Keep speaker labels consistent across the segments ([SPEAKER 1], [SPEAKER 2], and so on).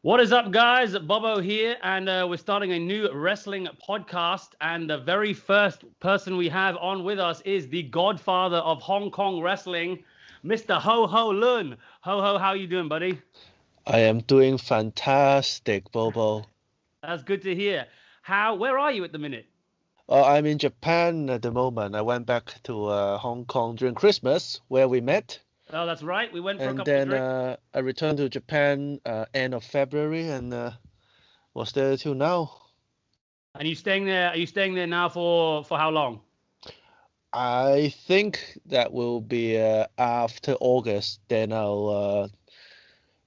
[SPEAKER 1] What is up, guys? Bobo here, and we're starting a new wrestling podcast. And the very first person we have on with us is the Godfather of Hong Kong wrestling, Mr. Ho Lun. Ho, how you doing, buddy?
[SPEAKER 2] I am doing fantastic, Bobo.
[SPEAKER 1] That's good to hear. Where are you at the minute?
[SPEAKER 2] I'm in Japan at the moment. I went back to Hong Kong during Christmas, where we met,
[SPEAKER 1] Oh, that's right. We went for a
[SPEAKER 2] and
[SPEAKER 1] couple of
[SPEAKER 2] then
[SPEAKER 1] drinks.
[SPEAKER 2] I returned to Japan end of February and was there till now.
[SPEAKER 1] And you staying there? Are you staying there now for how long?
[SPEAKER 2] I think that will be after August. Then I'll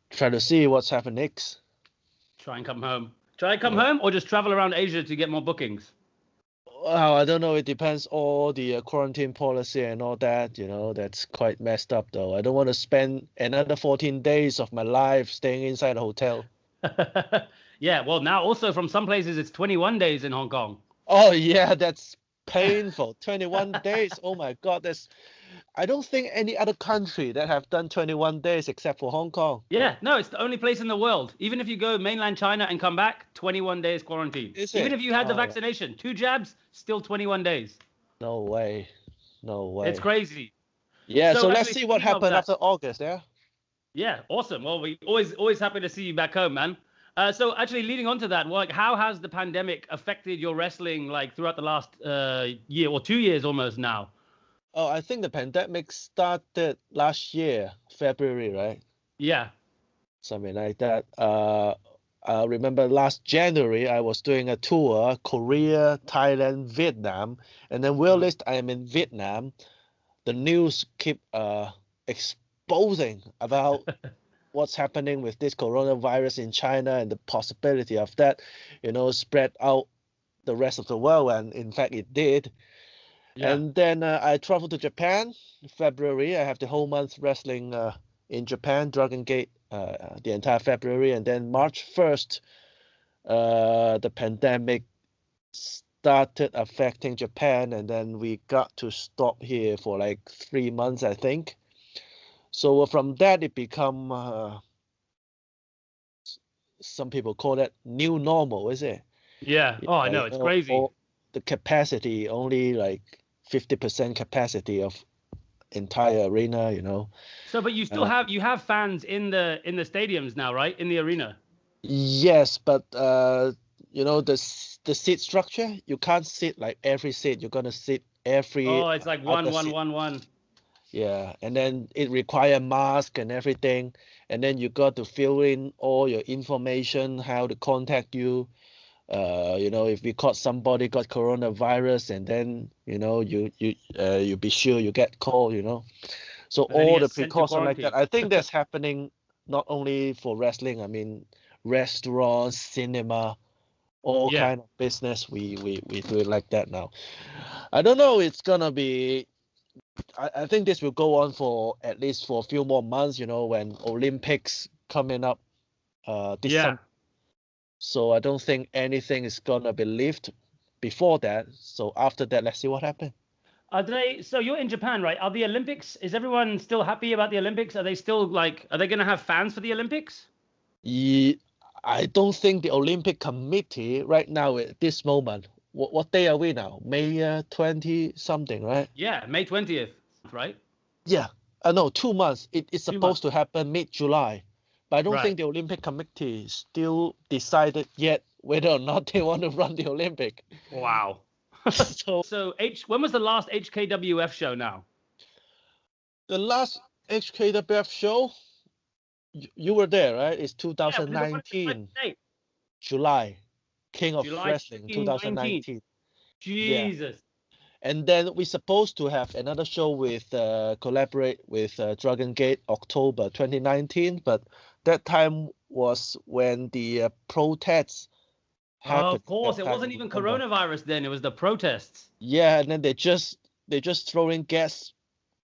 [SPEAKER 2] try to see what's happening next.
[SPEAKER 1] Try and come home. Try and come
[SPEAKER 2] Yeah.
[SPEAKER 1] home, or just travel around Asia to get more bookings.
[SPEAKER 2] Well, I don't know. It depends all the quarantine policy and all that. That's quite messed up, though. I don't want to spend another 14 days of my life staying inside a hotel.
[SPEAKER 1] Yeah, well, now also from some places it's 21 days in Hong Kong.
[SPEAKER 2] Oh, yeah, that's painful. 21 days. Oh my God, I don't think any other country that have done 21 days except for Hong Kong.
[SPEAKER 1] Yeah, no, it's the only place in the world. Even if you go mainland China and come back, 21 days quarantine.
[SPEAKER 2] Is
[SPEAKER 1] Even
[SPEAKER 2] it?
[SPEAKER 1] if you had the
[SPEAKER 2] Oh,
[SPEAKER 1] vaccination, 2 jabs, still 21 days.
[SPEAKER 2] no way. No
[SPEAKER 1] It's
[SPEAKER 2] way.
[SPEAKER 1] crazy.
[SPEAKER 2] Yeah, so let's
[SPEAKER 1] Actually,
[SPEAKER 2] see what
[SPEAKER 1] speaking of
[SPEAKER 2] happened
[SPEAKER 1] that,
[SPEAKER 2] after August, yeah?
[SPEAKER 1] yeah, awesome. Well, we always happy to see you back home, man. So actually, leading on to that, like, how has the pandemic affected your wrestling, like throughout the last year or 2 years almost now?
[SPEAKER 2] Oh, I think the pandemic started last year, February, right?
[SPEAKER 1] Yeah.
[SPEAKER 2] Something like that. I remember last January I was doing a tour, Korea, Thailand, Vietnam, and then whilst I am in Vietnam, the news keep exposing about what's happening with this coronavirus in China and the possibility of that, spread out the rest of the world, and in fact it did.
[SPEAKER 1] Yeah.
[SPEAKER 2] And then I traveled to Japan, February. I have the whole month wrestling in Japan, Dragon Gate, the entire February. And then March 1st, the pandemic started affecting Japan. And then we got to stop here for like 3 months, I think. So from that, it become, some people call it new normal, is it?
[SPEAKER 1] Yeah. Oh, I know. It's crazy.
[SPEAKER 2] Or the capacity only like 50% capacity of entire arena.
[SPEAKER 1] So, but you still
[SPEAKER 2] Uh,
[SPEAKER 1] have fans in the stadiums now, right? In the arena.
[SPEAKER 2] yes, but the seat structure, you can't sit like every seat. You're gonna sit every
[SPEAKER 1] Oh, it's like one,
[SPEAKER 2] other
[SPEAKER 1] one,
[SPEAKER 2] seat.
[SPEAKER 1] one, one.
[SPEAKER 2] Yeah, and then it require mask and everything, and then you got to fill in all your information, how to contact you. If we caught somebody got coronavirus, and then you be sure you get called. So
[SPEAKER 1] And then he
[SPEAKER 2] all the
[SPEAKER 1] gets sent to
[SPEAKER 2] precaution like that.
[SPEAKER 1] quarantine.
[SPEAKER 2] I think that's happening not only for wrestling. I mean, restaurants, cinema, all
[SPEAKER 1] Yeah.
[SPEAKER 2] kind of business. We do it like that now. I don't know. It's gonna be. I think this will go on for at least for a few more months. When Olympics coming up this
[SPEAKER 1] Yeah.
[SPEAKER 2] summer. So I don't think anything is gonna be lifted before that. So after that, let's see what happens.
[SPEAKER 1] So you're in Japan, right? Are the Olympics, is everyone still happy about the Olympics? Are they still like, are they going to have fans for the Olympics?
[SPEAKER 2] I don't think the Olympic Committee right now at this moment. What day are we now? May 20 something, right?
[SPEAKER 1] Yeah, May 20th, right?
[SPEAKER 2] Yeah. No, 2 months. It's
[SPEAKER 1] 2 months.
[SPEAKER 2] supposed to happen mid-July, but I don't
[SPEAKER 1] Right.
[SPEAKER 2] think the Olympic Committee still decided yet whether or not they want to run the Olympic.
[SPEAKER 1] Wow.
[SPEAKER 2] So
[SPEAKER 1] So when was the last HKWF show now?
[SPEAKER 2] the last HKWF show, you were there, right? It's
[SPEAKER 1] Yeah, when's the
[SPEAKER 2] 2019,
[SPEAKER 1] date?
[SPEAKER 2] July, King of
[SPEAKER 1] July
[SPEAKER 2] Wrestling
[SPEAKER 1] 2019.
[SPEAKER 2] 2019. Yeah.
[SPEAKER 1] Jesus.
[SPEAKER 2] And then we're supposed to have another show with collaborate with Dragon Gate October 2019, but that time was when the protests
[SPEAKER 1] Oh,
[SPEAKER 2] happened
[SPEAKER 1] of course.
[SPEAKER 2] that
[SPEAKER 1] It
[SPEAKER 2] time
[SPEAKER 1] wasn't
[SPEAKER 2] in
[SPEAKER 1] even
[SPEAKER 2] November.
[SPEAKER 1] coronavirus then. It was the protests.
[SPEAKER 2] Yeah, and then they just throwing gas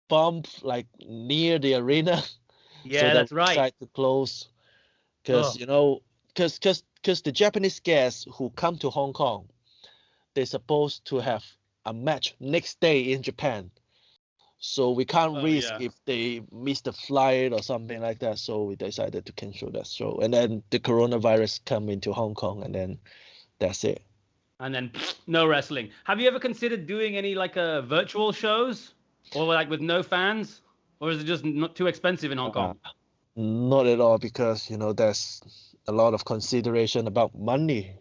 [SPEAKER 2] bomb like near the arena, so
[SPEAKER 1] Yeah,
[SPEAKER 2] that
[SPEAKER 1] that's
[SPEAKER 2] we
[SPEAKER 1] right.
[SPEAKER 2] decide to close because
[SPEAKER 1] Oh,
[SPEAKER 2] because the Japanese guests who come to Hong Kong, they're supposed to have a match next day in Japan. So we can't
[SPEAKER 1] Oh
[SPEAKER 2] risk
[SPEAKER 1] yeah.
[SPEAKER 2] if they miss the flight or something like that. So we decided to cancel that show. And then the coronavirus come into Hong Kong, and then that's it.
[SPEAKER 1] And then no wrestling. Have you ever considered doing any like virtual shows or like with no fans, or is it just not too expensive in Hong
[SPEAKER 2] Uh,
[SPEAKER 1] Kong?
[SPEAKER 2] Not at all, because there's a lot of consideration about money,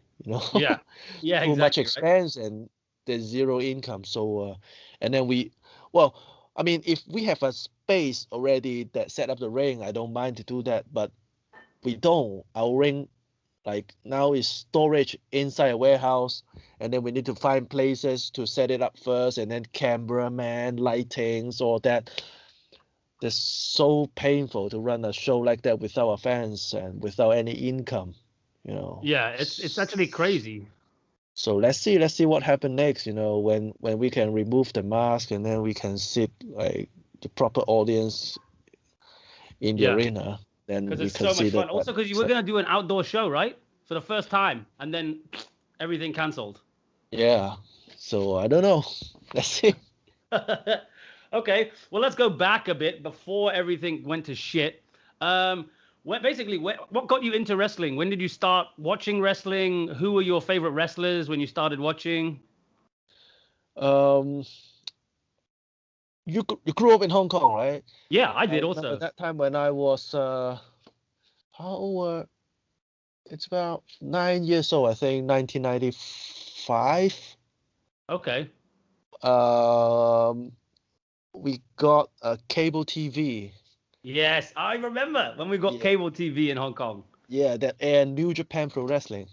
[SPEAKER 1] Yeah. Yeah,
[SPEAKER 2] too much
[SPEAKER 1] exactly, right?
[SPEAKER 2] expense and there's zero income. So and then well, I mean, if we have a space already that set up the ring, I don't mind to do that, but we don't. Our ring like now is storage inside a warehouse, and then we need to find places to set it up first, and then cameraman, lightings, all that. It's so painful to run a show like that without a fans and without any income, you know.
[SPEAKER 1] Yeah, it's actually crazy.
[SPEAKER 2] So let's see what happens next, when we can remove the mask and then we can sit like the proper audience in the
[SPEAKER 1] Yeah,
[SPEAKER 2] arena, then
[SPEAKER 1] because
[SPEAKER 2] we
[SPEAKER 1] it's so much
[SPEAKER 2] consider
[SPEAKER 1] fun.
[SPEAKER 2] that.
[SPEAKER 1] Also, because you were gonna do an outdoor show, right? For the first time, and then everything cancelled.
[SPEAKER 2] Yeah. So I don't know. Let's see.
[SPEAKER 1] Okay, well, let's go back a bit before everything went to shit. What got you into wrestling? When did you start watching wrestling? Who were your favorite wrestlers when you started watching?
[SPEAKER 2] Um, you grew up in Hong Kong, right?
[SPEAKER 1] Yeah, I
[SPEAKER 2] I
[SPEAKER 1] did
[SPEAKER 2] remember
[SPEAKER 1] also.
[SPEAKER 2] that time when I was how old it's about 9 years old, I think, 1995.
[SPEAKER 1] Okay.
[SPEAKER 2] Um, we got a cable TV.
[SPEAKER 1] Yes, I remember when we got
[SPEAKER 2] Yeah,
[SPEAKER 1] cable TV in Hong Kong.
[SPEAKER 2] yeah, that aired New Japan Pro Wrestling.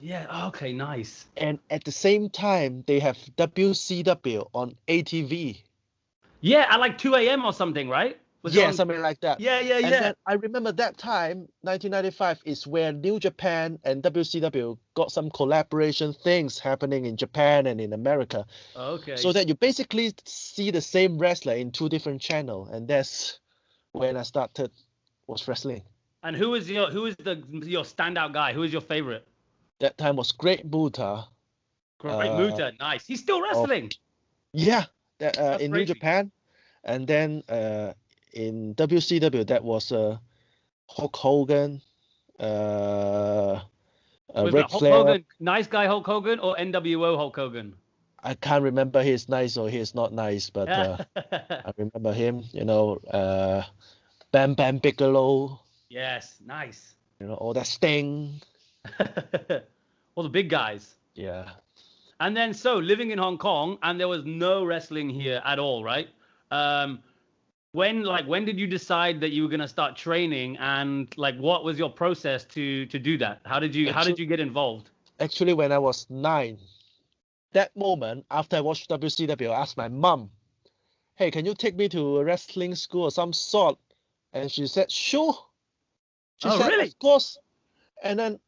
[SPEAKER 1] Yeah, okay, nice.
[SPEAKER 2] And at the same time, they have WCW on ATV.
[SPEAKER 1] Yeah, at like 2 a.m. or something, right? Was it
[SPEAKER 2] Yeah,
[SPEAKER 1] on?
[SPEAKER 2] something like that.
[SPEAKER 1] Yeah, yeah,
[SPEAKER 2] And
[SPEAKER 1] yeah.
[SPEAKER 2] then I remember that time, 1995, is where New Japan and WCW got some collaboration things happening in Japan and in America, so
[SPEAKER 1] Okay.
[SPEAKER 2] that you basically see the same wrestler in two different channels. And that's when I started was wrestling.
[SPEAKER 1] And who is your standout guy? Who is your favorite?
[SPEAKER 2] That time was Great Muta.
[SPEAKER 1] Great
[SPEAKER 2] Uh,
[SPEAKER 1] Muta, nice. He's still
[SPEAKER 2] of
[SPEAKER 1] wrestling.
[SPEAKER 2] yeah, that
[SPEAKER 1] That's
[SPEAKER 2] in New
[SPEAKER 1] crazy.
[SPEAKER 2] Japan, and then in WCW that was Hulk Hogan, uh,
[SPEAKER 1] Wait, but
[SPEAKER 2] Ric
[SPEAKER 1] Hulk
[SPEAKER 2] Flair.
[SPEAKER 1] Hogan, nice guy Hulk Hogan or NWO Hulk Hogan?
[SPEAKER 2] I can't remember he's nice or he's not nice, but I remember him. Bam Bam Bigelow.
[SPEAKER 1] Yes, nice.
[SPEAKER 2] All that Sting.
[SPEAKER 1] All the big guys.
[SPEAKER 2] Yeah.
[SPEAKER 1] And then so living in Hong Kong, and there was no wrestling here at all, right? Um, when did you decide that you were gonna start training, and like what was your process to do that? How did you get involved?
[SPEAKER 2] Actually, when I was 9, that moment after I watched WCW, I asked my mom, "Hey, can you take me to a wrestling school or some sort?" And she said, "Sure." She
[SPEAKER 1] Oh,
[SPEAKER 2] said,
[SPEAKER 1] really?
[SPEAKER 2] "Of course." And then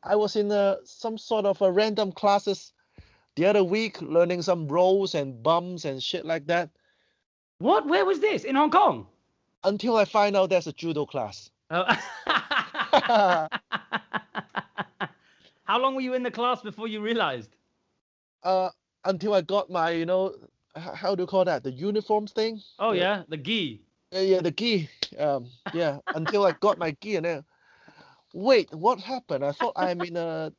[SPEAKER 2] I was in some sort of a random classes the other week, learning some rolls and bumps and shit like that,
[SPEAKER 1] What? Where was this? In Hong Kong?
[SPEAKER 2] until I find out there's a judo class.
[SPEAKER 1] Oh. How long were you in the class before you realized?
[SPEAKER 2] uh, until I got my, how do you call that? The uniform thing?
[SPEAKER 1] Oh yeah, the gi.
[SPEAKER 2] Yeah, the gi. Yeah, until I got my gi, and then, wait, what happened? I thought I'm in a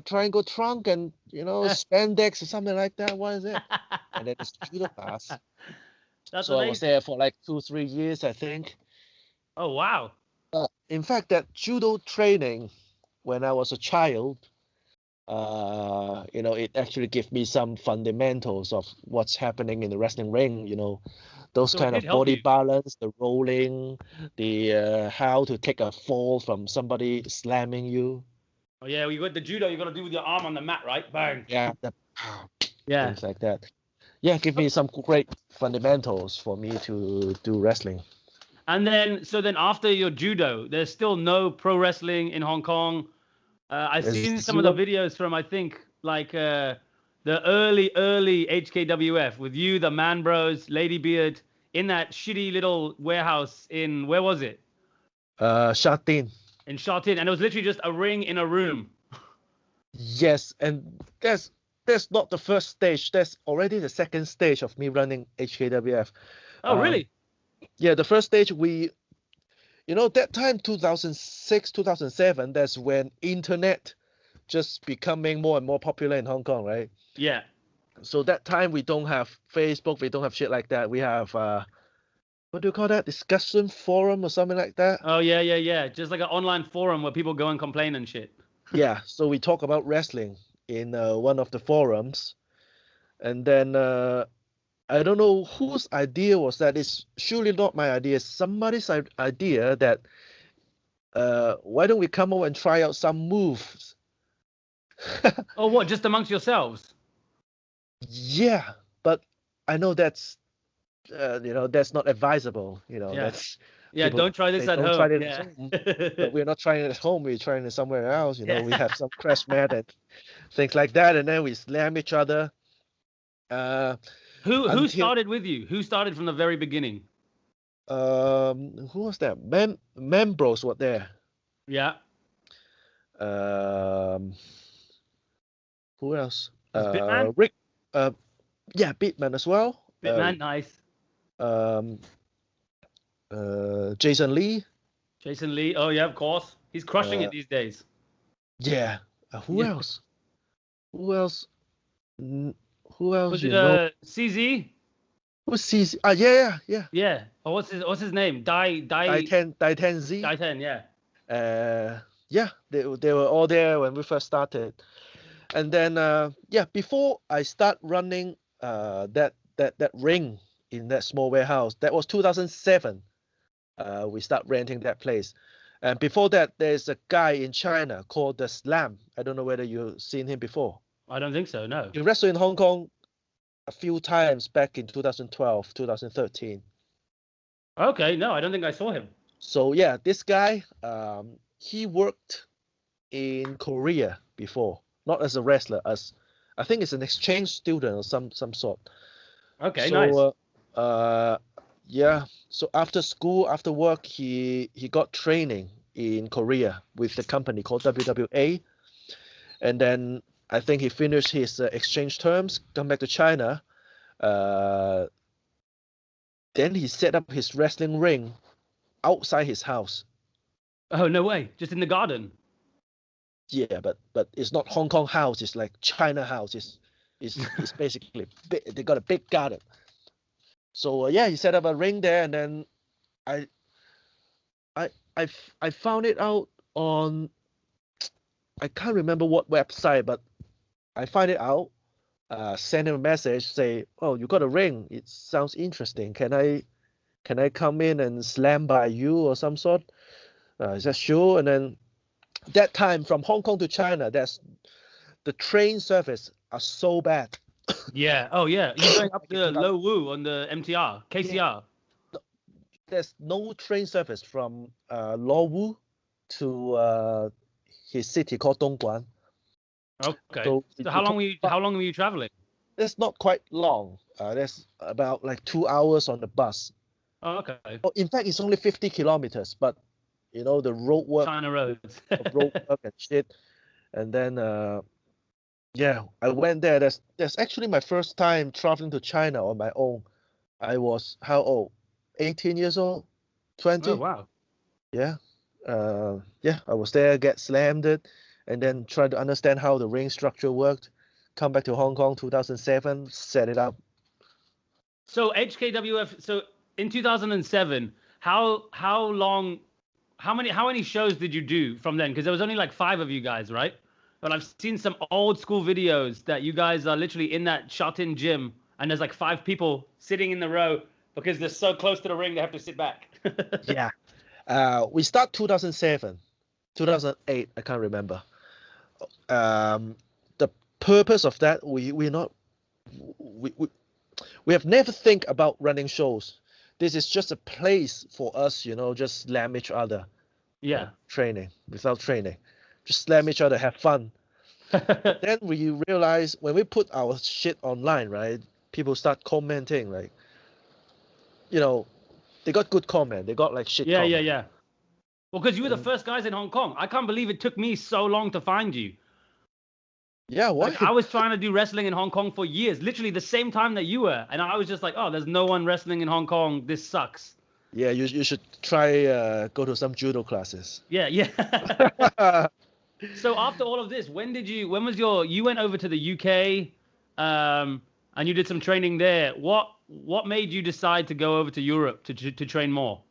[SPEAKER 2] triangle trunk and, spandex or something like that. What is it? And then it's judo class.
[SPEAKER 1] That's
[SPEAKER 2] So I was
[SPEAKER 1] amazing.
[SPEAKER 2] there for like 2, 3 years, I think.
[SPEAKER 1] Oh wow.
[SPEAKER 2] In fact, that judo training when I was a child, it actually gave me some fundamentals of what's happening in the wrestling ring, those
[SPEAKER 1] So it
[SPEAKER 2] kind
[SPEAKER 1] did
[SPEAKER 2] of
[SPEAKER 1] help
[SPEAKER 2] body
[SPEAKER 1] you.
[SPEAKER 2] balance, the rolling, the how to take a fall from somebody slamming you.
[SPEAKER 1] Oh yeah, you got the judo. You got to do with your arm on the mat, right? Bang.
[SPEAKER 2] Yeah,
[SPEAKER 1] Yeah.
[SPEAKER 2] things like that. Yeah, give me some great fundamentals for me to do wrestling.
[SPEAKER 1] And then after your judo, there's still no pro wrestling in Hong Kong. I've
[SPEAKER 2] There's
[SPEAKER 1] seen some of the
[SPEAKER 2] zero.
[SPEAKER 1] videos from I think like the early HKWF with you, the Man Bros, Lady Beard in that shitty little warehouse in where was it?
[SPEAKER 2] Shut in.
[SPEAKER 1] In Sha Tin, and it was literally just a ring in a room.
[SPEAKER 2] Yes, and that's that's not the first stage. That's already the second stage of me running HKWF.
[SPEAKER 1] Oh, really?
[SPEAKER 2] Yeah, the first stage that time 2006, 2007, that's when internet just becoming more and more popular in Hong Kong, right?
[SPEAKER 1] Yeah.
[SPEAKER 2] So that time we don't have Facebook, we don't have shit like that. We have what do you call that? Discussion forum or something like that.
[SPEAKER 1] Oh, yeah. Just like an online forum where people go and complain and shit.
[SPEAKER 2] Yeah, so we talk about wrestling in one of the forums, and then I don't know whose idea was that. It's surely not my idea. Somebody's idea that why don't we come over and try out some moves?
[SPEAKER 1] Oh, what? Just amongst yourselves?
[SPEAKER 2] Yeah, but I know that's that's not advisable. That's
[SPEAKER 1] Yeah, don't try this at
[SPEAKER 2] don't
[SPEAKER 1] home.
[SPEAKER 2] try it
[SPEAKER 1] Yeah.
[SPEAKER 2] at home. But we're not trying it at home. We're trying it somewhere else. We have some crash mat and things like that, and then we slam each other.
[SPEAKER 1] Who started with you? Who started from the very beginning?
[SPEAKER 2] Who was that? Membros were there.
[SPEAKER 1] Yeah.
[SPEAKER 2] Who else?
[SPEAKER 1] Bitman?
[SPEAKER 2] Rick. Yeah, Bitman as well.
[SPEAKER 1] Bitman, nice.
[SPEAKER 2] Jason Lee.
[SPEAKER 1] Jason Lee. Oh yeah, of course. He's crushing it these days.
[SPEAKER 2] Yeah. Who else? Who else? Who else?
[SPEAKER 1] Was it CZ?
[SPEAKER 2] Who's CZ? Yeah.
[SPEAKER 1] Yeah. Oh, what's his name?
[SPEAKER 2] Daiten Z.
[SPEAKER 1] Daiten, yeah.
[SPEAKER 2] Yeah, they were all there when we first started. And then before I start running that ring in that small warehouse, that was 2007. We start renting that place. And before that, there's a guy in China called the Slam. I don't know whether you've seen him before.
[SPEAKER 1] I don't think so, no.
[SPEAKER 2] He wrestled in Hong Kong a few times back in 2012, 2013.
[SPEAKER 1] Okay, no, I don't think I saw him.
[SPEAKER 2] So yeah, this guy, he worked in Korea before, not as a wrestler, as I think it's an exchange student or some sort.
[SPEAKER 1] Okay,
[SPEAKER 2] so,
[SPEAKER 1] nice.
[SPEAKER 2] Yeah. So after school, after work, he got training in Korea with the company called WWA, and then I think he finished his exchange terms, come back to China. Then he set up his wrestling ring outside his house.
[SPEAKER 1] Oh, no way. Just in the garden.
[SPEAKER 2] Yeah, but it's not Hong Kong house. It's like China house. It's basically big. They got a big garden. So he set up a ring there, and then I found it out on, I can't remember what website, but I find it out. Send him a message, say, "Oh, you got a ring. It sounds interesting. Can I come in and slam by you or some sort?" He said, "Sure." And then that time from Hong Kong to China, the train service are so bad.
[SPEAKER 1] Yeah. Oh, yeah. You're going up to Lo Wu on the MTR, KCR.
[SPEAKER 2] Yeah. There's no train service from Lo Wu to his city called Dongguan.
[SPEAKER 1] Okay. So how long were you traveling?
[SPEAKER 2] That's not quite long. That's about like 2 hours on the bus.
[SPEAKER 1] Oh, okay.
[SPEAKER 2] Oh, in fact, it's only 50 kilometers, but the road work,
[SPEAKER 1] China roads,
[SPEAKER 2] road work and shit. And then I went there. That's actually my first time traveling to China on my own. I was how old? 18 years old, 20.
[SPEAKER 1] Oh wow.
[SPEAKER 2] Yeah. I was there, get slammed it, and then try to understand how the ring structure worked. Come back to Hong Kong 2007, set it up.
[SPEAKER 1] So HKWF. So in 2007, how many shows did you do from then? Because there was only like 5 of you guys, right? But I've seen some old school videos that you guys are literally in that shut-in gym, and there's like 5 people sitting in the row because they're so close to the ring they have to sit back.
[SPEAKER 2] Yeah. We start 2007, 2008, I can't remember. The purpose of that, we have never think about running shows. This is just a place for us, just slam each other.
[SPEAKER 1] Yeah.
[SPEAKER 2] Without training. Just slam each other, have fun. Then we realize when we put our shit online, right? People start commenting, like, they got good comment. They got like shit comment.
[SPEAKER 1] Yeah. Well, because you were the first guys in Hong Kong. I can't believe it took me so long to find you.
[SPEAKER 2] Yeah, why?
[SPEAKER 1] Like, I was trying to do wrestling in Hong Kong for years, literally the same time that you were, and I was just like, oh, there's no one wrestling in Hong Kong. This sucks.
[SPEAKER 2] Yeah, you should try go to some judo classes.
[SPEAKER 1] Yeah, yeah. So after all of this, you went over to the UK, and you did some training there. What made you decide to go over to Europe to train more?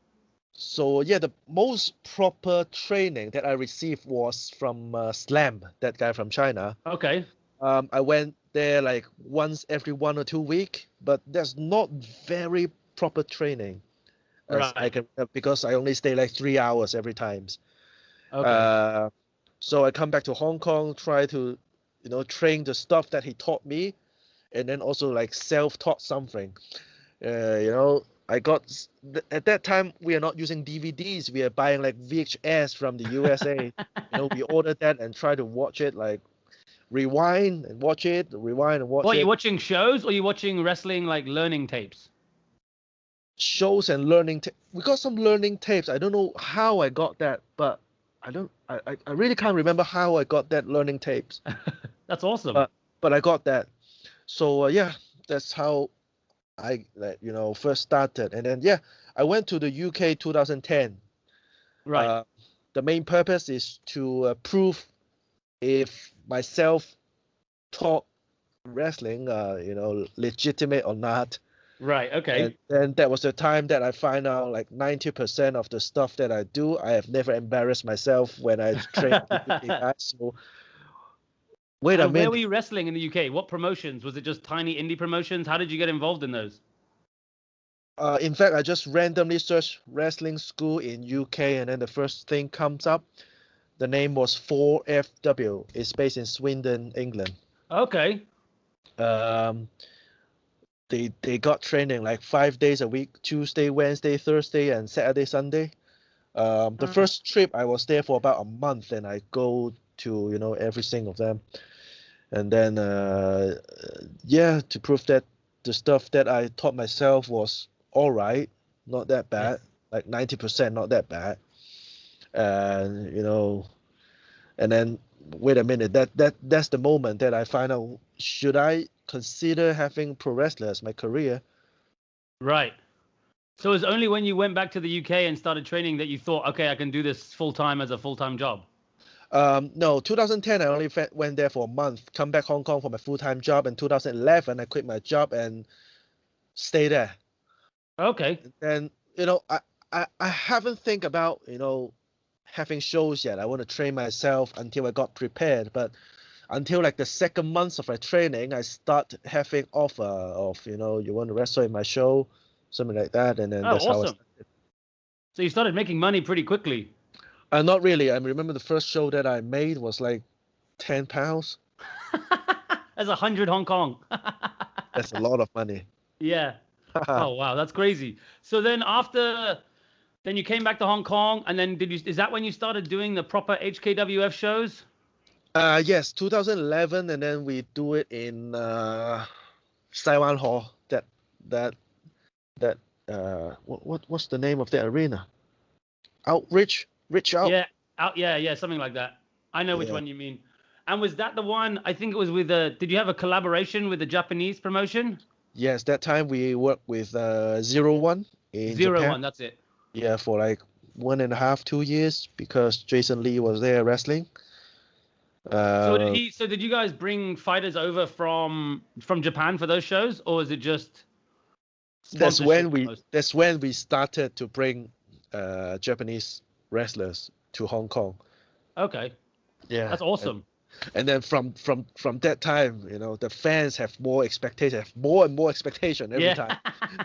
[SPEAKER 2] So yeah, the most proper training that I received was from Slam, that guy from China.
[SPEAKER 1] Okay.
[SPEAKER 2] I went there like once every 1 or 2 weeks, but there's not very proper training as I
[SPEAKER 1] Right.
[SPEAKER 2] can because I only stay like 3 hours every times.
[SPEAKER 1] Okay.
[SPEAKER 2] So I come back to Hong Kong, try to, train the stuff that he taught me, and then also like self-taught something. I got at that time we are not using DVDs. We are buying like VHS from the USA. We ordered that and try to watch it, like rewind and watch it, rewind and watch
[SPEAKER 1] What,
[SPEAKER 2] it.
[SPEAKER 1] you watching shows or you watching wrestling like learning tapes?
[SPEAKER 2] Shows and learning. We got some learning tapes. I don't know how I got that, but I really can't remember how I got that learning tapes.
[SPEAKER 1] That's awesome.
[SPEAKER 2] But I got that. So yeah, that's how I first started. And then yeah, I went to the UK 2010.
[SPEAKER 1] Right.
[SPEAKER 2] The main purpose is to prove if my self-taught wrestling, legitimate or not.
[SPEAKER 1] Right. Okay.
[SPEAKER 2] And then that was the time that I find out like 90% of the stuff that I do, I have never embarrassed myself when I train with the guys. So wait a
[SPEAKER 1] And where
[SPEAKER 2] minute.
[SPEAKER 1] were you wrestling in the UK? What promotions? Was it just tiny indie promotions? How did you get involved in those?
[SPEAKER 2] In fact, I just randomly searched wrestling school in UK, and then the first thing comes up. The name was 4FW. It's based in Swindon, England.
[SPEAKER 1] Okay.
[SPEAKER 2] They got training like 5 days a week, Tuesday, Wednesday, Thursday, and Saturday, Sunday. The first trip I was there for about a month, and I go to every single of them. And then to prove that the stuff that I taught myself was all right, not that bad, like 90%, not that bad. And and then wait a minute, that's the moment that I find out, should I consider having pro wrestler as my career?
[SPEAKER 1] Right. So it was only when you went back to the UK and started training that you thought, okay, I can do this full time as a full-time job.
[SPEAKER 2] No, 2010 I only went there for a month, come back Hong Kong for my full-time job. In 2011 I quit my job and stay there.
[SPEAKER 1] Okay.
[SPEAKER 2] And I haven't think about having shows yet. I want to train myself until I got prepared, but until like the second month of my training, I start having offer of you want to wrestle in my show, something like that, and then that's
[SPEAKER 1] awesome.
[SPEAKER 2] how I started.
[SPEAKER 1] So you started making money pretty quickly.
[SPEAKER 2] Not really. I remember the first show that I made was like £10.
[SPEAKER 1] That's 100 Hong Kong.
[SPEAKER 2] That's a lot of money.
[SPEAKER 1] Yeah. Oh wow, that's crazy. So then then you came back to Hong Kong, and then is that when you started doing the proper HKWF shows?
[SPEAKER 2] Yes, 2011, and then we do it in Saiwan Hall. What's the name of the arena? Reach Out.
[SPEAKER 1] Yeah, something like that. I know which one you mean. And was that the one? I think it was with did you have a collaboration with the Japanese promotion?
[SPEAKER 2] Yes, that time we worked with 01 in Japan.
[SPEAKER 1] 01, that's it.
[SPEAKER 2] Yeah, for like 1.5, 2 years, because Jason Lee was there wrestling.
[SPEAKER 1] So did you guys bring fighters over from Japan for those shows, or is it just
[SPEAKER 2] that's when we started to bring Japanese wrestlers to Hong Kong.
[SPEAKER 1] Okay.
[SPEAKER 2] Yeah.
[SPEAKER 1] That's awesome.
[SPEAKER 2] And then from that time, the fans have more expectation, have more and more expectation every time.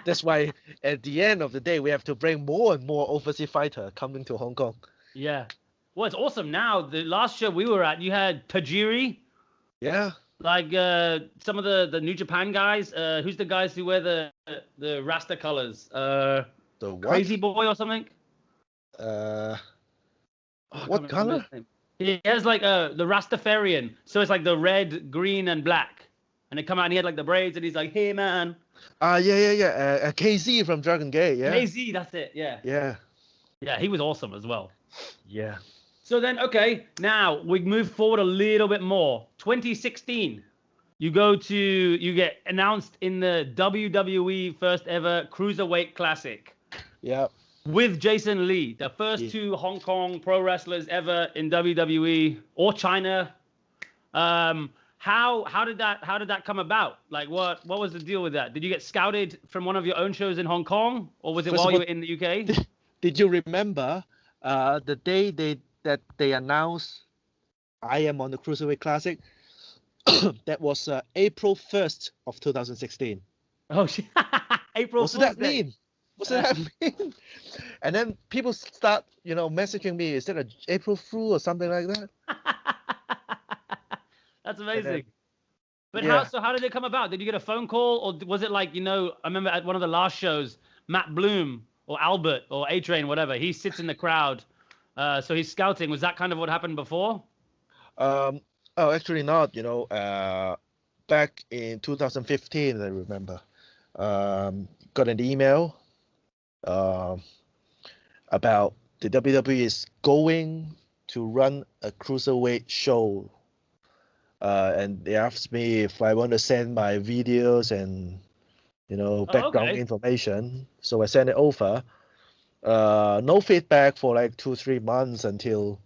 [SPEAKER 2] That's why at the end of the day, we have to bring more and more overseas fighter coming to Hong Kong.
[SPEAKER 1] Yeah. Well, it's awesome. Now, the last show we were at, you had Tajiri.
[SPEAKER 2] Yeah.
[SPEAKER 1] Like some of the New Japan guys. Who's the guys who wear the Rasta colors?
[SPEAKER 2] The what?
[SPEAKER 1] Crazy Boy or something?
[SPEAKER 2] What color?
[SPEAKER 1] He has like the Rastafarian. So it's like the red, green, and black. And they come out and he had like the braids and he's like, hey, man.
[SPEAKER 2] Yeah. KZ from Dragon Gate, yeah.
[SPEAKER 1] KZ, that's it, yeah.
[SPEAKER 2] Yeah.
[SPEAKER 1] Yeah, he was awesome as well.
[SPEAKER 2] Yeah.
[SPEAKER 1] So then, okay, now we move forward a little bit more. 2016, you get announced in the WWE first ever Cruiserweight Classic
[SPEAKER 2] Yeah.
[SPEAKER 1] with Jason Lee, the first two Hong Kong pro wrestlers ever in WWE or China. How did that come about? Like, what was the deal with that? Did you get scouted from one of your own shows in Hong Kong, or was it
[SPEAKER 2] First
[SPEAKER 1] while
[SPEAKER 2] of
[SPEAKER 1] you
[SPEAKER 2] all,
[SPEAKER 1] were in the UK?
[SPEAKER 2] did you remember the day they announced I am on the Cruiserweight Classic? That was April 1st of 2016.
[SPEAKER 1] Oh shit! April
[SPEAKER 2] What does
[SPEAKER 1] Fool's
[SPEAKER 2] that
[SPEAKER 1] Day.
[SPEAKER 2] mean? What does that mean? And then people start, messaging me, is that a April Fool or something like that?
[SPEAKER 1] That's
[SPEAKER 2] And then,
[SPEAKER 1] amazing. But
[SPEAKER 2] yeah.
[SPEAKER 1] how did it come about? Did you get a phone call, or was it like, I remember at one of the last shows, Matt Bloom or Albert or A-Train, whatever, he sits in the crowd, so he's scouting. Was that kind of what happened before?
[SPEAKER 2] Oh, actually not, back in 2015, I remember, got an email about the WWE is going to run a cruiserweight show, and they asked me if I want to send my videos and background
[SPEAKER 1] Okay.
[SPEAKER 2] information. So I sent it over. No feedback for like 2-3 months until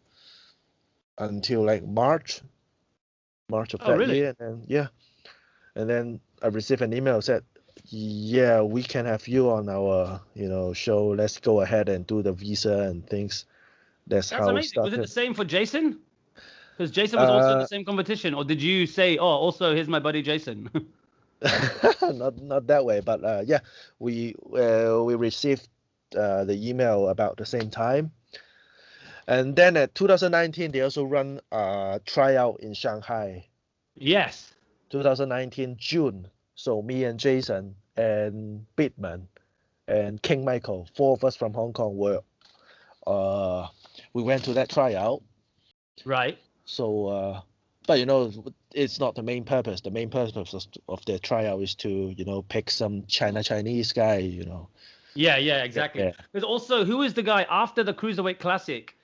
[SPEAKER 2] like March of
[SPEAKER 1] Oh,
[SPEAKER 2] that
[SPEAKER 1] really?
[SPEAKER 2] year, and then I received an email said, yeah, we can have you on our show. Let's go ahead and do the visa and things. That's
[SPEAKER 1] That's
[SPEAKER 2] how it
[SPEAKER 1] amazing. Was it the
[SPEAKER 2] started.
[SPEAKER 1] same for Jason? Because Jason was also in the
[SPEAKER 2] Uh,
[SPEAKER 1] same competition, or did you say, oh, also here's my buddy Jason?
[SPEAKER 2] not that way, but yeah, we received the email about the same time, and then at 2019 they also run a tryout in Shanghai.
[SPEAKER 1] Yes.
[SPEAKER 2] 2019 June. So me and Jason and Bitman and King Michael, four of us from Hong Kong we went to that tryout.
[SPEAKER 1] Right.
[SPEAKER 2] So but it's not the main purpose. The main purpose of the tryout is to pick some Chinese guy.
[SPEAKER 1] Yeah, exactly.
[SPEAKER 2] Yeah.
[SPEAKER 1] Because also, who is the guy after the Cruiserweight Classic?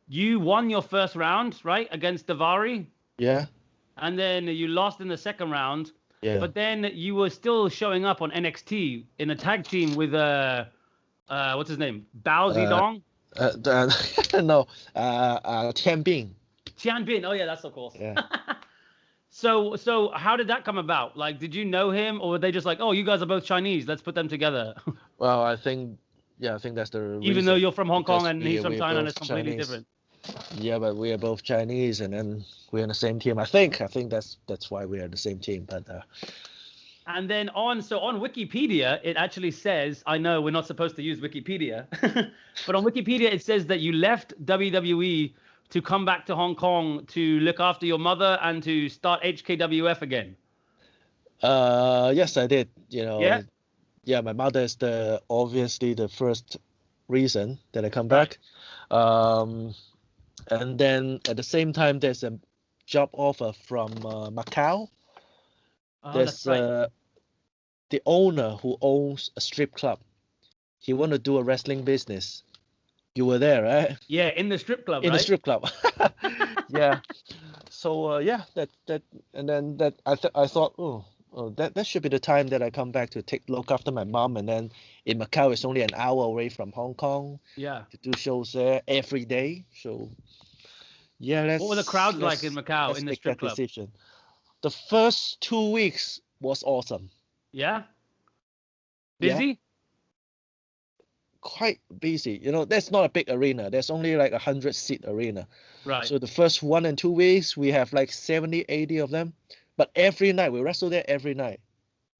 [SPEAKER 1] You won your first round, right, against Davari,
[SPEAKER 2] Yeah.
[SPEAKER 1] and then you lost in the second round.
[SPEAKER 2] Yeah.
[SPEAKER 1] But then you were still showing up on NXT in a tag team with what's his name? Bao Zedong?
[SPEAKER 2] No. Tian Bing.
[SPEAKER 1] Tian Bin. Oh yeah, that's of course.
[SPEAKER 2] Yeah.
[SPEAKER 1] So how did that come about? Like, did you know him, or were they just like, oh, you guys are both Chinese, let's put them together?
[SPEAKER 2] Well, I think that's the reason.
[SPEAKER 1] Even though you're from Hong Kong
[SPEAKER 2] Because
[SPEAKER 1] and he's from
[SPEAKER 2] we're
[SPEAKER 1] China and
[SPEAKER 2] both
[SPEAKER 1] it's completely
[SPEAKER 2] Chinese.
[SPEAKER 1] different.
[SPEAKER 2] Yeah, but we are both Chinese, and then we're on the same team. I think that's why we are the same team. But
[SPEAKER 1] And then on Wikipedia, it actually says, I know we're not supposed to use Wikipedia, but on Wikipedia, it says that you left WWE to come back to Hong Kong to look after your mother and to start HKWF again.
[SPEAKER 2] yes, I did.
[SPEAKER 1] Yeah?
[SPEAKER 2] Yeah, my mother is obviously the first reason that I come
[SPEAKER 1] Right.
[SPEAKER 2] back. And then at the same time, there's a job offer from Macau.
[SPEAKER 1] Oh,
[SPEAKER 2] There's
[SPEAKER 1] that's right.
[SPEAKER 2] the owner who owns a strip club. He want to do a wrestling business. You were there, right?
[SPEAKER 1] Yeah, in the strip club,
[SPEAKER 2] In the
[SPEAKER 1] right?
[SPEAKER 2] strip club. Yeah. So yeah, that and then that I thought, that should be the time that I come back to look after my mom. And then in Macau, it's only an hour away from Hong Kong
[SPEAKER 1] Yeah.
[SPEAKER 2] to do shows there every day. So yeah,
[SPEAKER 1] What were the crowds like in Macau
[SPEAKER 2] let's
[SPEAKER 1] in the
[SPEAKER 2] make
[SPEAKER 1] strip
[SPEAKER 2] that
[SPEAKER 1] club?
[SPEAKER 2] decision. The first 2 weeks was awesome.
[SPEAKER 1] Yeah?
[SPEAKER 2] Yeah,
[SPEAKER 1] Busy?
[SPEAKER 2] quite busy. That's not a big arena. There's only like 100-seat arena.
[SPEAKER 1] Right.
[SPEAKER 2] So the first 1 and 2 weeks, we have like 70, 80 of them. But every night, we wrestle there every night.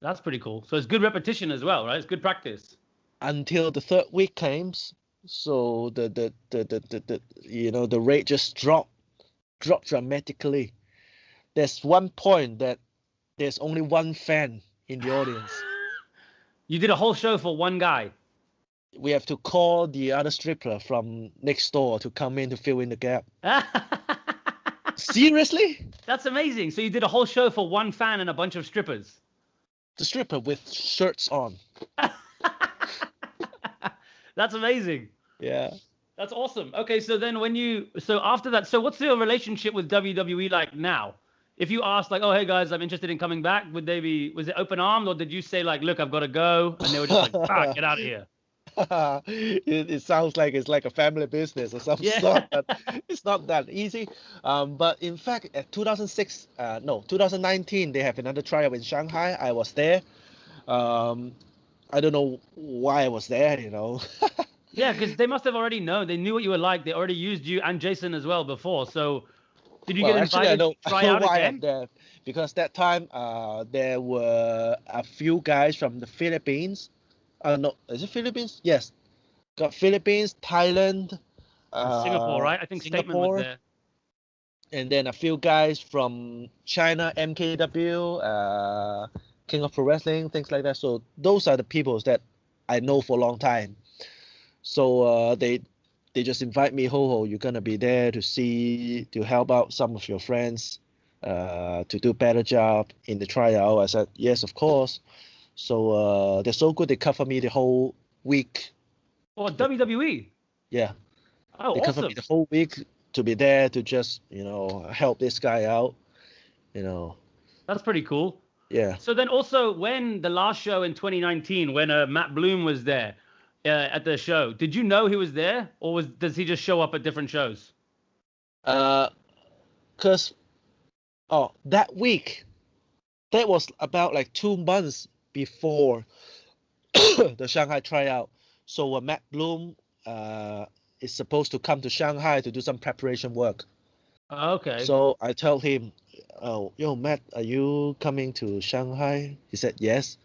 [SPEAKER 1] That's pretty cool. So it's good repetition as well, right? It's good practice.
[SPEAKER 2] Until the third week comes. So the rate just dropped dramatically. There's one point that there's only one fan in the audience.
[SPEAKER 1] You did a whole show for one guy.
[SPEAKER 2] We have to call the other stripper from next door to come in to fill in the gap. Seriously?
[SPEAKER 1] That's amazing. So you did a whole show for one fan and a bunch of strippers.
[SPEAKER 2] The stripper with shirts on.
[SPEAKER 1] That's amazing.
[SPEAKER 2] Yeah.
[SPEAKER 1] That's awesome. Okay, so then so after that, so what's your relationship with WWE like now? If you asked like, oh, hey guys, I'm interested in coming back, was it open armed, or did you say like, look, I've got to go, and they were just like, get out of here?
[SPEAKER 2] It sounds like it's like a family business or some
[SPEAKER 1] Yeah.
[SPEAKER 2] sort, but it's not that easy. But in fact, at 2019, they have another tryout in Shanghai. I was there. I don't know why I was there, you know.
[SPEAKER 1] Yeah, because they must have already known. They knew what you were like. They already used you and Jason as well before. So did you
[SPEAKER 2] Well,
[SPEAKER 1] get
[SPEAKER 2] actually, I
[SPEAKER 1] invited
[SPEAKER 2] know,
[SPEAKER 1] to
[SPEAKER 2] I
[SPEAKER 1] try
[SPEAKER 2] know
[SPEAKER 1] out
[SPEAKER 2] why I'm
[SPEAKER 1] again?
[SPEAKER 2] there because that time there were a few guys from the Philippines. No, is it Philippines? Yes, got Philippines, Thailand,
[SPEAKER 1] And Singapore, right? I think Statement was
[SPEAKER 2] Singapore,
[SPEAKER 1] there.
[SPEAKER 2] and then a few guys from China, MKW, King of Pro Wrestling, things like that. So those are the people that I know for a long time. So they just invite me, Ho, you're gonna be there to help out some of your friends, to do better job in the tryout. I said yes, of course. So they're so good. They cover me the whole week.
[SPEAKER 1] Oh, WWE.
[SPEAKER 2] Yeah,
[SPEAKER 1] Oh,
[SPEAKER 2] they cover me
[SPEAKER 1] awesome.
[SPEAKER 2] the whole week to be there to just help this guy out. You know,
[SPEAKER 1] That's pretty cool.
[SPEAKER 2] yeah.
[SPEAKER 1] So then also when the last show in 2019, when Matt Bloom was there at the show, did you know he was there, or does he just show up at different shows?
[SPEAKER 2] Uh, cause that week, that was about like 2 months before the Shanghai tryout. So Matt Bloom is supposed to come to Shanghai to do some preparation work.
[SPEAKER 1] Okay.
[SPEAKER 2] So I told him, "Oh, yo, Matt, are you coming to Shanghai?" He said, "Yes.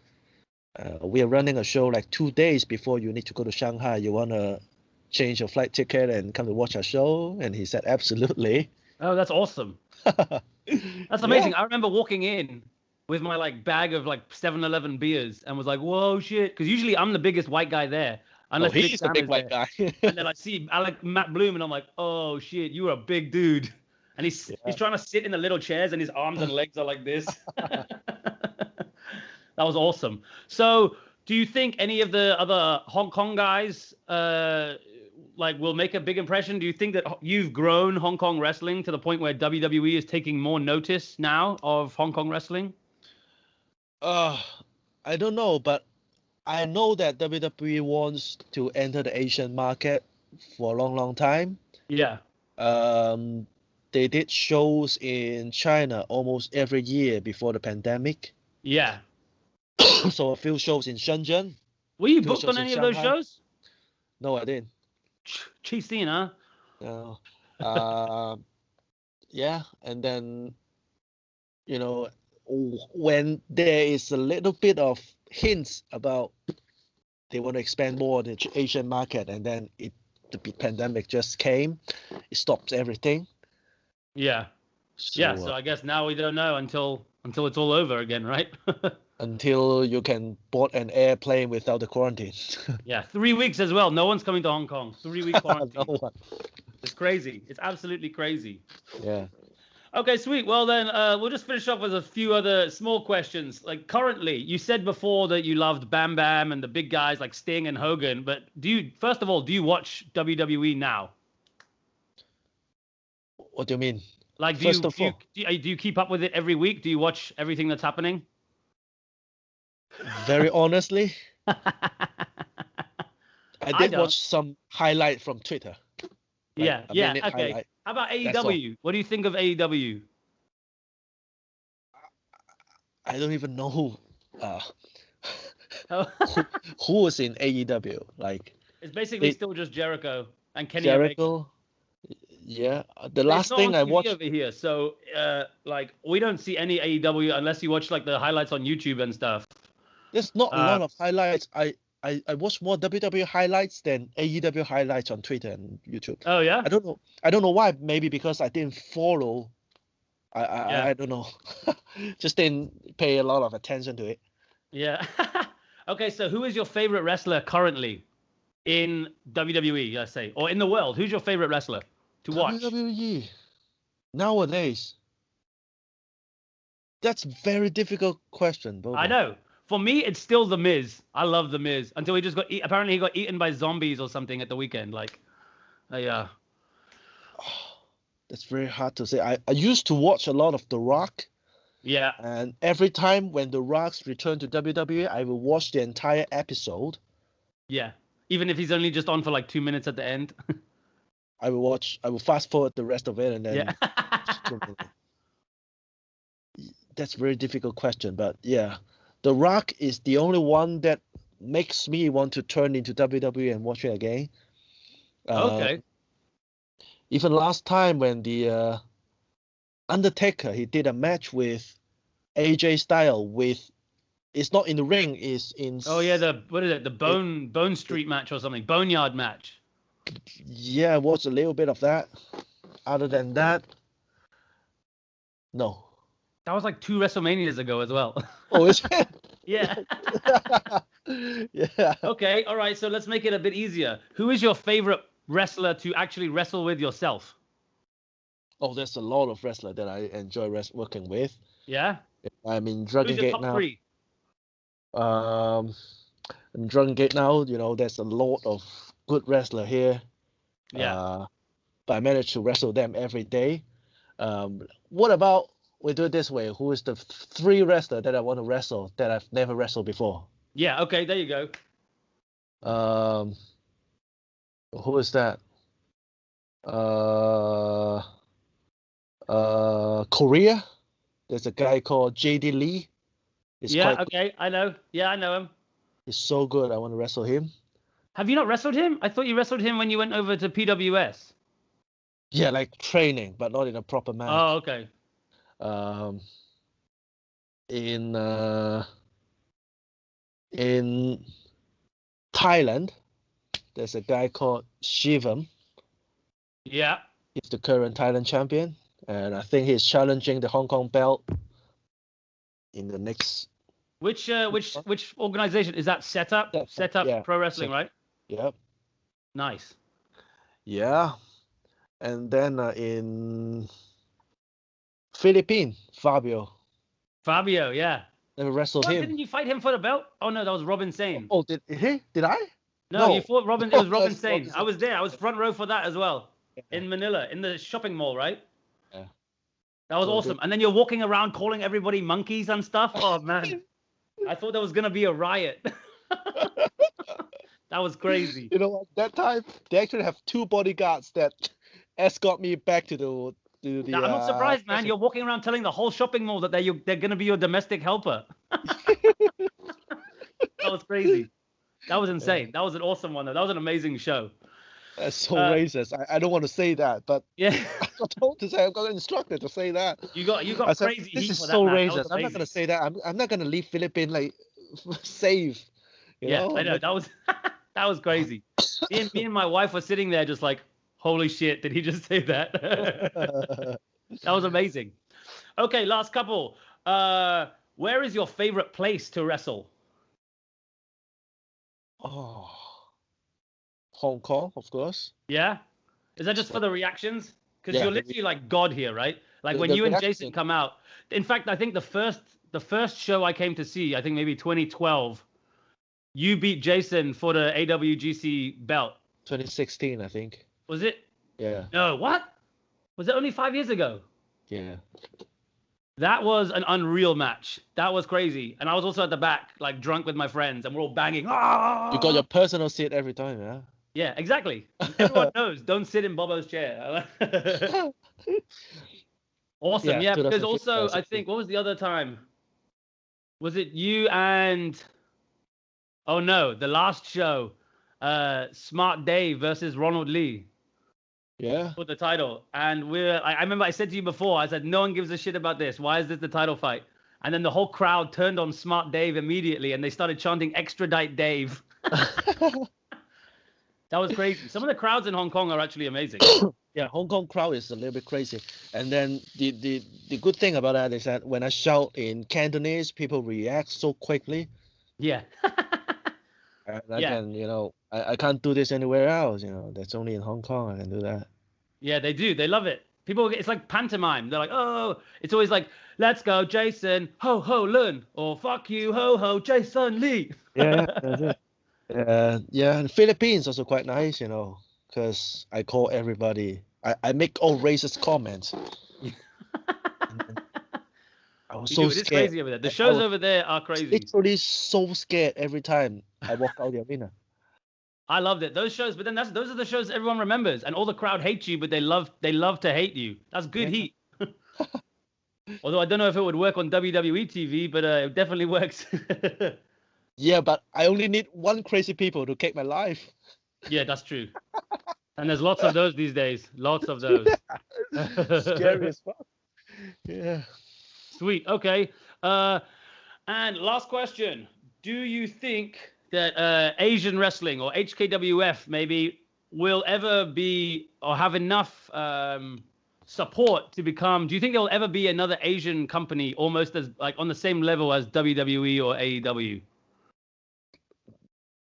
[SPEAKER 2] We are running a show like 2 days before you need to go to Shanghai. You wanna change your flight ticket and come to watch our show?" And he said, "Absolutely."
[SPEAKER 1] Oh, that's awesome. That's
[SPEAKER 2] Yeah.
[SPEAKER 1] amazing. I remember walking in with my like bag of like 7-Eleven beers and was like, "Whoa, shit!" Because usually I'm the biggest white guy there,
[SPEAKER 2] Oh,
[SPEAKER 1] unless Big
[SPEAKER 2] he's a
[SPEAKER 1] Sam
[SPEAKER 2] big
[SPEAKER 1] is
[SPEAKER 2] white
[SPEAKER 1] there.
[SPEAKER 2] guy.
[SPEAKER 1] And then I see Matt Bloom, and I'm like, "Oh shit, you're a big dude." And he's
[SPEAKER 2] Yeah.
[SPEAKER 1] trying to sit in the little chairs, and his arms and legs are like this. That was awesome. So, do you think any of the other Hong Kong guys like will make a big impression? Do you think that you've grown Hong Kong wrestling to the point where WWE is taking more notice now of Hong Kong wrestling?
[SPEAKER 2] Uh, I don't know, but I know that WWE wants to enter the Asian market for a long, long time.
[SPEAKER 1] Yeah.
[SPEAKER 2] Um, they did shows in China almost every year before the pandemic.
[SPEAKER 1] Yeah.
[SPEAKER 2] So a few shows in Shenzhen,
[SPEAKER 1] Were you
[SPEAKER 2] few
[SPEAKER 1] booked on
[SPEAKER 2] shows in
[SPEAKER 1] any of those
[SPEAKER 2] Shanghai.
[SPEAKER 1] shows?
[SPEAKER 2] No, I didn't.
[SPEAKER 1] Cheap scene, huh?
[SPEAKER 2] No. Uh, yeah, and then when there is a little bit of hints about they want to expand more the Asian market, and then the pandemic just came, it stops everything.
[SPEAKER 1] Yeah. Yeah.
[SPEAKER 2] So
[SPEAKER 1] So I guess now we don't know until it's all over again, right?
[SPEAKER 2] until you can board an airplane without the quarantine.
[SPEAKER 1] Yeah. 3 weeks as well. No one's coming to Hong Kong. 3 week
[SPEAKER 2] No
[SPEAKER 1] quarantine.
[SPEAKER 2] one.
[SPEAKER 1] It's crazy. It's absolutely crazy.
[SPEAKER 2] Yeah.
[SPEAKER 1] Okay, sweet. Well, then we'll just finish off with a few other small questions. Like currently, you said before that you loved Bam Bam and the big guys like Sting and Hogan, but first of all, do you watch WWE now?
[SPEAKER 2] What do you mean?
[SPEAKER 1] Like,
[SPEAKER 2] First of all,
[SPEAKER 1] do you keep up with it every week? Do you watch everything that's happening?
[SPEAKER 2] very honestly, I
[SPEAKER 1] I
[SPEAKER 2] did
[SPEAKER 1] don't.
[SPEAKER 2] watch some highlight from Twitter, like
[SPEAKER 1] Yeah,
[SPEAKER 2] a
[SPEAKER 1] yeah.
[SPEAKER 2] minute
[SPEAKER 1] Okay.
[SPEAKER 2] highlight.
[SPEAKER 1] How about
[SPEAKER 2] That's all.
[SPEAKER 1] AEW? What do you think of AEW?
[SPEAKER 2] I don't even know uh,
[SPEAKER 1] Oh,
[SPEAKER 2] who who was in AEW. Like
[SPEAKER 1] it's basically
[SPEAKER 2] they,
[SPEAKER 1] still just Jericho and Kenny Omega.
[SPEAKER 2] Jericho. Yeah, the
[SPEAKER 1] But it's
[SPEAKER 2] last
[SPEAKER 1] not on
[SPEAKER 2] thing I
[SPEAKER 1] TV
[SPEAKER 2] watched.
[SPEAKER 1] over here, so like we don't see any AEW unless you watch like the highlights on YouTube and stuff.
[SPEAKER 2] There's not a
[SPEAKER 1] Uh,
[SPEAKER 2] lot of highlights. I watch more WWE highlights than AEW highlights on Twitter and YouTube.
[SPEAKER 1] oh yeah,
[SPEAKER 2] I don't know. I don't know why. Maybe because I didn't follow.
[SPEAKER 1] yeah,
[SPEAKER 2] I don't know. Just didn't pay a lot of attention to it.
[SPEAKER 1] yeah. Okay, so who is your favorite wrestler currently in WWE? Let's say, or in the world? Who's your favorite wrestler to watch?
[SPEAKER 2] WWE nowadays. That's very difficult question,
[SPEAKER 1] I
[SPEAKER 2] Bobo.
[SPEAKER 1] know. For me, it's still The Miz. I love The Miz until he just apparently he got eaten by zombies or something at the weekend. Like, Yeah.
[SPEAKER 2] That's very hard to say. I used to watch a lot of The Rock,
[SPEAKER 1] Yeah.
[SPEAKER 2] and every time when The Rock's return to WWE, I will watch the entire episode.
[SPEAKER 1] Yeah. Even if he's only just on for like 2 minutes at the end.
[SPEAKER 2] I will fast forward the rest of it and then.
[SPEAKER 1] Yeah.
[SPEAKER 2] That's a very difficult question, but yeah, The Rock is the only one that makes me want to turn into WWE and watch it again.
[SPEAKER 1] Okay.
[SPEAKER 2] Even last time when the Undertaker, he did a match with AJ Styles with, it's not in the ring, it's in.
[SPEAKER 1] Oh yeah, what is it? The Bone Street match or something? Boneyard match.
[SPEAKER 2] Yeah, I watched a little bit of that. Other than that, no.
[SPEAKER 1] That was like 2 WrestleManias ago as well.
[SPEAKER 2] Oh, is it?
[SPEAKER 1] Yeah.
[SPEAKER 2] Yeah.
[SPEAKER 1] Okay, all right. So let's make it a bit easier. Who is your favorite wrestler to actually wrestle with yourself?
[SPEAKER 2] Oh, there's a lot of wrestler that I enjoy working with.
[SPEAKER 1] Yeah.
[SPEAKER 2] I'm in Dragon
[SPEAKER 1] Who's your
[SPEAKER 2] Gate
[SPEAKER 1] top
[SPEAKER 2] now.
[SPEAKER 1] 3?
[SPEAKER 2] In Dragon Gate now, there's a lot of good wrestler here.
[SPEAKER 1] Yeah.
[SPEAKER 2] But I manage to wrestle them every day. What about we do it this way? Who is the 3 wrestler that I want to wrestle that I've never wrestled before?
[SPEAKER 1] Yeah. Okay. There you go.
[SPEAKER 2] Who is that? Korea. There's a guy called JD Lee.
[SPEAKER 1] Yeah. Okay. I know. Yeah, I know him.
[SPEAKER 2] He's so good. I want to wrestle him.
[SPEAKER 1] Have you not wrestled him? I thought you wrestled him when you went over to PWS.
[SPEAKER 2] Yeah, like training, but not in a proper match.
[SPEAKER 1] Oh, okay.
[SPEAKER 2] In Thailand, there's a guy called Shivam.
[SPEAKER 1] Yeah.
[SPEAKER 2] He's the current Thailand champion, and I think he's challenging the Hong Kong belt in the next.
[SPEAKER 1] Which organization is that? Setup
[SPEAKER 2] yeah,
[SPEAKER 1] Pro Wrestling, right?
[SPEAKER 2] Yep.
[SPEAKER 1] Nice.
[SPEAKER 2] Yeah, and then in Philippines, Fabio.
[SPEAKER 1] Fabio, yeah.
[SPEAKER 2] Never wrestled him.
[SPEAKER 1] Didn't you fight him for the belt? Oh no, that was Robin Sane.
[SPEAKER 2] Oh, did he? Did I?
[SPEAKER 1] No, you fought Robin. It was Robin Sane.
[SPEAKER 2] Robin
[SPEAKER 1] I was there. I was front row for that as well. In Manila, in the shopping mall, right?
[SPEAKER 2] Yeah.
[SPEAKER 1] That was awesome. And then you're walking around calling everybody monkeys and stuff. Oh man, I thought there was gonna be a riot. That was crazy.
[SPEAKER 2] You know what? That time they actually have 2 bodyguards that escort me back to the. I'm
[SPEAKER 1] not surprised, man. You're walking around telling the whole shopping mall that they're gonna be your domestic helper. That was crazy. That was insane. Yeah. That was an awesome one, though. That was an amazing show.
[SPEAKER 2] That's so racist. I don't want to say that, but
[SPEAKER 1] yeah,
[SPEAKER 2] I got told to say. I got instructed to say that.
[SPEAKER 1] You got crazy.
[SPEAKER 2] This
[SPEAKER 1] heat
[SPEAKER 2] is
[SPEAKER 1] for
[SPEAKER 2] so
[SPEAKER 1] that,
[SPEAKER 2] racist. I'm not gonna say that. I'm not gonna leave Philippines like safe. You know?
[SPEAKER 1] I know that was that was crazy. me and my wife were sitting there just like, holy shit, did he just say that? That was amazing. Okay, last couple. Where is your favorite place to wrestle?
[SPEAKER 2] Oh, Hong Kong, of course.
[SPEAKER 1] Yeah? Is that just for the reactions? Because you're literally like God here, right? Like when you and Jason come out. In fact, I think the first show I came to see, I think maybe 2012, you beat Jason for the AWGC belt.
[SPEAKER 2] 2016, I think.
[SPEAKER 1] Was it?
[SPEAKER 2] Yeah.
[SPEAKER 1] No, what? Was it only 5 years ago?
[SPEAKER 2] Yeah.
[SPEAKER 1] That was an unreal match. That was crazy. And I was also at the back, like drunk with my friends, and we're all banging. Ah!
[SPEAKER 2] You got your personal seat every time, yeah?
[SPEAKER 1] Yeah, exactly. Everyone knows. Don't sit in Bobo's chair. Awesome. Yeah, because also, I think, what was the other time? Was it you and... Oh, no. The last show. Smart Dave versus Ronald Lee.
[SPEAKER 2] Yeah.
[SPEAKER 1] For the title. And I remember I said to you before, I said, no one gives a shit about this. Why is this the title fight? And then the whole crowd turned on Smart Dave immediately and they started chanting extradite Dave. That was crazy. Some of the crowds in Hong Kong are actually amazing.
[SPEAKER 2] Yeah, Hong Kong crowd is a little bit crazy. And then the good thing about that is that when I shout in Cantonese, people react so quickly.
[SPEAKER 1] Yeah.
[SPEAKER 2] And I can, I can't do this anywhere else, that's only in Hong Kong I can do that.
[SPEAKER 1] Yeah, they do. They love it. People, it's like pantomime. They're like, oh, it's always like, let's go, Jason, Ho Lun, or fuck you, ho, Jason Lee.
[SPEAKER 2] Yeah, that's it. Yeah, and Philippines also quite nice, because I call everybody. I make all racist comments. And I was
[SPEAKER 1] You
[SPEAKER 2] so
[SPEAKER 1] do. It is
[SPEAKER 2] scared.
[SPEAKER 1] crazy over there. The
[SPEAKER 2] I
[SPEAKER 1] shows
[SPEAKER 2] was
[SPEAKER 1] over there are crazy.
[SPEAKER 2] literally so scared every time I walk out the arena.
[SPEAKER 1] I loved it. Those shows, but then those are the shows everyone remembers, and all the crowd hates you, but they love to hate you. That's good
[SPEAKER 2] Yeah.
[SPEAKER 1] heat. Although I don't know if it would work on WWE TV, but it definitely works.
[SPEAKER 2] Yeah, but I only need one crazy people to take my life.
[SPEAKER 1] Yeah, that's true. And there's lots of those these days. Lots of those.
[SPEAKER 2] Scary as fuck. Yeah.
[SPEAKER 1] Sweet. Okay. And last question. Do you think that Asian wrestling or HKWF maybe will ever be or have enough support to become, do you think there will ever be another Asian company almost as like on the same level as WWE or AEW?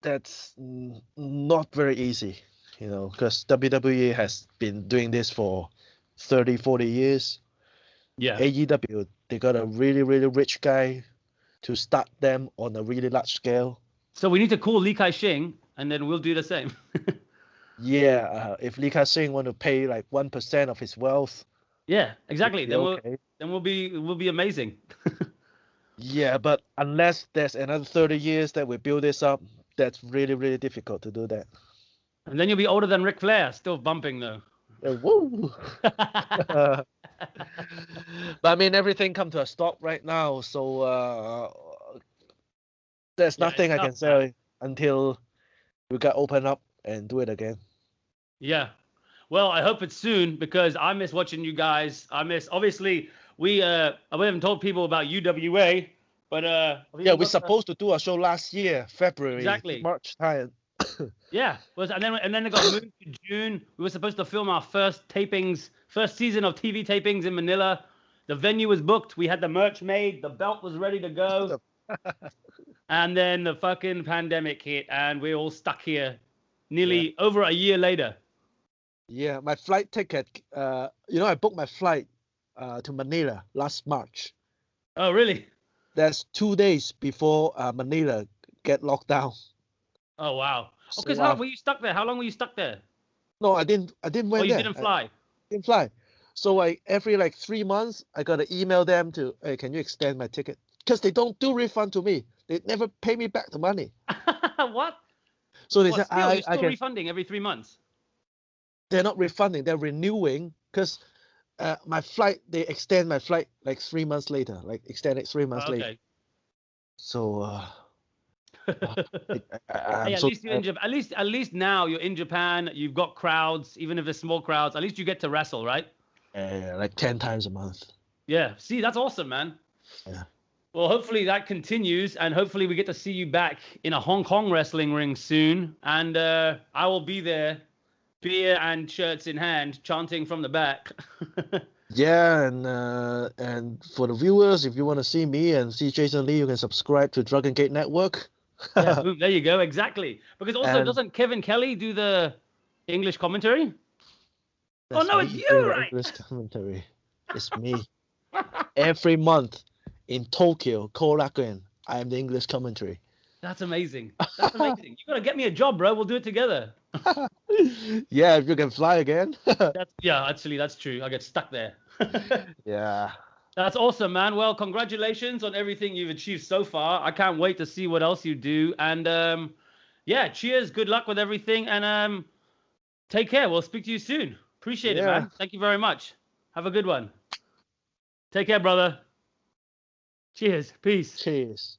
[SPEAKER 2] That's not very easy, because WWE has been doing this for 30, 40 years.
[SPEAKER 1] Yeah.
[SPEAKER 2] AEW, they got a really, really rich guy to start them on a really large scale.
[SPEAKER 1] So we need to call Li Kai-shing and then we'll do the same.
[SPEAKER 2] Yeah, if Li Ka-shing want to pay like 1% of his wealth.
[SPEAKER 1] Yeah, exactly. Then
[SPEAKER 2] okay.
[SPEAKER 1] we'll be amazing.
[SPEAKER 2] Yeah, but unless there's another 30 years that we build this up, that's really, really difficult to do that.
[SPEAKER 1] And then you'll be older than Ric Flair, still bumping though.
[SPEAKER 2] Woo! But I mean, everything come to a stop right now, so there's nothing I can say until we got open up and do it again. Yeah.
[SPEAKER 1] Well, I hope it's soon because I miss watching you guys. Obviously we haven't told people about UWA, but
[SPEAKER 2] yeah, we're supposed to do a show last year, February,
[SPEAKER 1] exactly,
[SPEAKER 2] March time.
[SPEAKER 1] Yeah, and then it got moved to June. We were supposed to film our first season of TV tapings in Manila. The venue was booked. We had the merch made. The belt was ready to go. And then the fucking pandemic hit, and we're all stuck here nearly over a year later.
[SPEAKER 2] Yeah, my flight ticket, I booked my flight to Manila last March.
[SPEAKER 1] Oh, really?
[SPEAKER 2] That's 2 days before Manila get locked down.
[SPEAKER 1] Oh, wow.
[SPEAKER 2] So,
[SPEAKER 1] Because how were you stuck there? How long were you stuck there?
[SPEAKER 2] No, I didn't went
[SPEAKER 1] Oh, you
[SPEAKER 2] there.
[SPEAKER 1] didn't fly?
[SPEAKER 2] I didn't fly. So every 3 months, I got to email them to, hey, can you extend my ticket? Because they don't do refund to me. They never pay me back the money.
[SPEAKER 1] What?
[SPEAKER 2] So they said,
[SPEAKER 1] you're still refunding every 3 months?
[SPEAKER 2] They're not refunding. They're renewing because my flight, they extend my flight 3 months later, extend it 3 months later. So
[SPEAKER 1] hey, at least now you're in Japan. You've got crowds, even if they're small crowds. At least you get to wrestle, right?
[SPEAKER 2] 10 times a month.
[SPEAKER 1] Yeah. See, that's awesome, man.
[SPEAKER 2] Yeah.
[SPEAKER 1] Well, hopefully that continues, and hopefully we get to see you back in a Hong Kong wrestling ring soon. And I will be there, beer and shirts in hand, chanting from the back.
[SPEAKER 2] Yeah, and for the viewers, if you want to see me and see Jason Lee, you can subscribe to Dragon Gate Network.
[SPEAKER 1] Yeah, boom, there you go, exactly. Because also, doesn't Kevin Kelly do the English commentary? Oh no, it's you, right?
[SPEAKER 2] English commentary. It's me. Every month in Tokyo, Korakuen, I am the English commentary.
[SPEAKER 1] That's amazing. That's amazing. You gotta get me a job, bro. We'll do it together.
[SPEAKER 2] Yeah, if you can fly again.
[SPEAKER 1] Actually, that's true. I get stuck there.
[SPEAKER 2] Yeah.
[SPEAKER 1] That's awesome, man. Well, congratulations on everything you've achieved so far. I can't wait to see what else you do. And yeah, cheers. Good luck with everything. And take care. We'll speak to you soon. Appreciate it, man. Thank you very much. Have a good one. Take care, brother. Cheers. Peace.
[SPEAKER 2] Cheers.